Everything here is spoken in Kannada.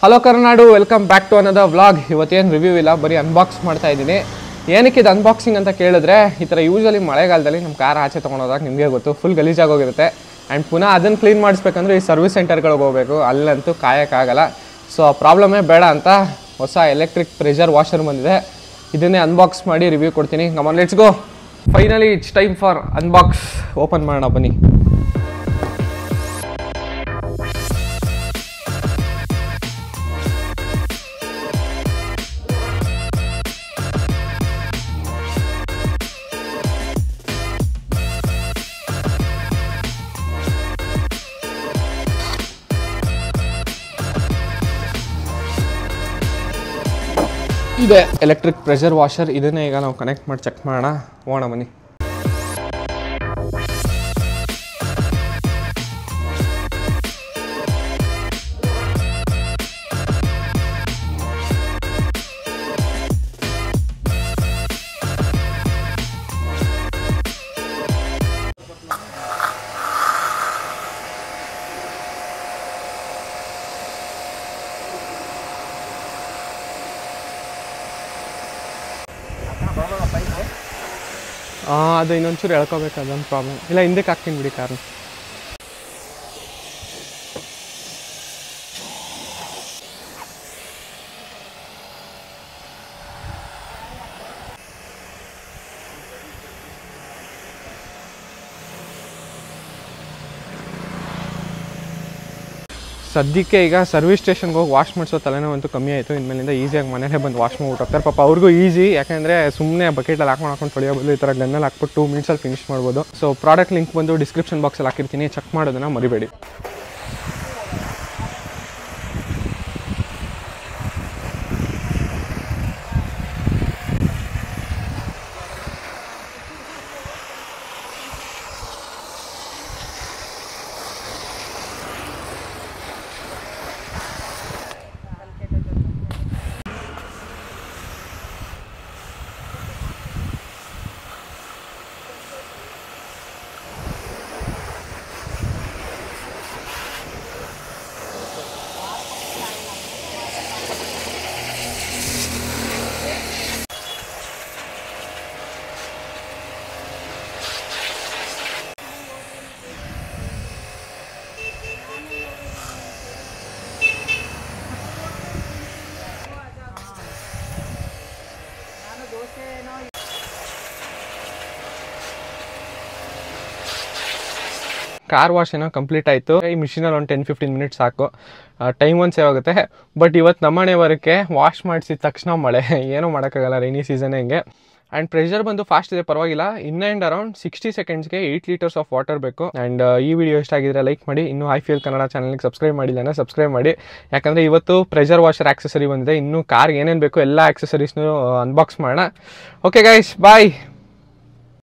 ಹಲೋ ಕರ್ನಾಡು, welcome back to another vlog. ಇವತ್ತೇನು ರಿವ್ಯೂ ಇಲ್ಲ, ಬರೀ ಅನ್ಬಾಕ್ಸ್ ಮಾಡ್ತಾ ಇದ್ದೀನಿ. ಏನಕ್ಕೆ ಇದು ಅನ್ಬಾಕ್ಸಿಂಗ್ ಅಂತ ಕೇಳಿದ್ರೆ, ಈ ಥರ ಯೂಶ್ವಲಿ ಮಳೆಗಾಲದಲ್ಲಿ ನಮ್ಮ ಕಾರ್ ಆಚೆ ತೊಗೊಂಡೋದಾಗ ನಿಮಗೆ ಗೊತ್ತು ಫುಲ್ ಗಲೀಜಾಗೋಗಿರುತ್ತೆ. ಆ್ಯಂಡ್ ಪುನಃ ಅದನ್ನು ಕ್ಲೀನ್ ಮಾಡಿಸ್ಬೇಕಂದ್ರೆ ಈ ಸರ್ವಿಸ್ ಸೆಂಟರ್ಗಳಿಗೆ ಹೋಗಬೇಕು, ಅಲ್ಲಂತೂ ಕಾಯೋಕ್ಕಾಗಲ್ಲ. ಸೊ ಆ ಪ್ರಾಬ್ಲಮೇ ಬೇಡ ಅಂತ ಹೊಸ ಎಲೆಕ್ಟ್ರಿಕ್ ಪ್ರೆಷರ್ ವಾಷರ್ ಬಂದಿದೆ. ಇದನ್ನೇ ಅನ್ಬಾಕ್ಸ್ ಮಾಡಿ ರಿವ್ಯೂ ಕೊಡ್ತೀನಿ. Come on let's go. Finally it's time for unbox. Open ಮಾಡೋಣ ಬನ್ನಿ. ಇದೆ ಎಲೆಕ್ಟ್ರಿಕ್ ಪ್ರೆಷರ್ ವಾಷರ್. ಇದನ್ನೇ ಈಗ ನಾವು ಕನೆಕ್ಟ್ ಮಾಡಿ ಚೆಕ್ ಮಾಡೋಣ. ಹೋಗೋಣ ಬನ್ನಿ. ಅದು ಇನ್ನೊಂಚೂರು ಎಳ್ಕೋಬೇಕು, ಅದೊಂದು ಪ್ರಾಬ್ಲಮ್. ಇಲ್ಲ, ಹಿಂದಕ್ಕೆ ಹಾಕ್ತೀನಿ ಬಿಡಿ ಕಾರು. ಸದ್ಯಕ್ಕೆ ಈಗ ಸರ್ವಿಸ್ ಸ್ಟೇಷನ್ಗೆ ಹೋಗಿ ವಾಶ್ ಮಾಡಿಸೋ ತಲೆನೋವಂತೂ ಕಮ್ಮಿ ಆಯಿತು. ಇನ್ಮೇಲಿಂದ ಈಸಿಯಾಗಿ ಮನೇಲೇ ಬಂದು ವಾಶ್ ಮಾಡ್ಬಿಟ್ಟು ಹೋಗ್ತಾರೆ. ಪಾಪ ಅವ್ರಿಗೂ ಈಸಿ, ಯಾಕೆಂದರೆ ಸುಮ್ಮನೆ ಬಕೆಟಲ್ಲಿ ಹಾಕೊಂಡು ತೊಳೆಯೋ ಬದಲು ಈ ಥರ ಗನ್ನಲ್ಲಿ ಹಾಕ್ಬಿಟ್ಟು 2 ಮಿನಿಟ್ಸಲ್ಲಿ ಫಿನಿಶ್ ಮಾಡ್ಬೋದು. ಸೊ ಪ್ರಾಡಕ್ಟ್ ಲಿಂಕ್ ಬಂದು ಡಿಸ್ಕ್ರಿಪ್ಷನ್ ಬಾಕ್ಸಲ್ಲಿ ಹಾಕಿರ್ತೀನಿ, ಚೆಕ್ ಮಾಡೋದನ್ನು ಮರಿಬೇಡಿ. ಕಾರ್ ವಾಶ್ ಏನೋ ಕಂಪ್ಲೀಟ್ ಆಯಿತು. ಈ ಮಿಷಿನಲ್ಲಿ ಒಂದು 10-15 ಮಿನಿಟ್ಸ್ ಸಾಕು, ಟೈಮ್ ಒಂದು ಸೇವ್ ಆಗುತ್ತೆ. ಬಟ್ ಇವತ್ತು ನಮ್ಮನೆ ಬರೋಕ್ಕೆ ವಾಶ್ ಮಾಡಿಸಿದ ತಕ್ಷಣ ಮಳೆ, ಏನೂ ಮಾಡೋಕ್ಕಾಗಲ್ಲ, ರೈನಿ ಸೀಸನ್ ಹೆಂಗೆ. ಆ್ಯಂಡ್ ಪ್ರೆಷರ್ ಬಂದು ಫಾಸ್ಟ್ ಇದೆ, ಪರವಾಗಿಲ್ಲ. In and around 60 ಸೆಕೆಂಡ್ಸ್ಗೆ 8 litres of water ಬೇಕು. ಆ್ಯಂಡ್ ಈ ವಿಡಿಯೋ ಇಷ್ಟ ಆಗಿದ್ರೆ ಲೈಕ್ ಮಾಡಿ. ಇನ್ನೂ ಐಫಿಎಲ್ ಕನ್ನಡ ಚಾನಲ್ಗೆ ಸಬ್ಸ್ಕ್ರೈಬ್ ಮಾಡಿಲ್ಲ ಅಂದರೆ ಸಬ್ಸ್ಕ್ರೈಬ್ ಮಾಡಿ, ಯಾಕಂದರೆ ಇವತ್ತು ಪ್ರೆಷರ್ ವಾಷರ್ ಆಕ್ಸೆಸರಿ ಬಂದಿದೆ. ಇನ್ನೂ ಕಾರ್ಗೆ ಏನೇನು ಬೇಕು ಎಲ್ಲ ಆಕ್ಸೆಸರೀಸ್ನೂ ಅನ್ಬಾಕ್ಸ್ ಮಾಡೋಣ. ಓಕೆ ಗೈಸ್, ಬಾಯ್.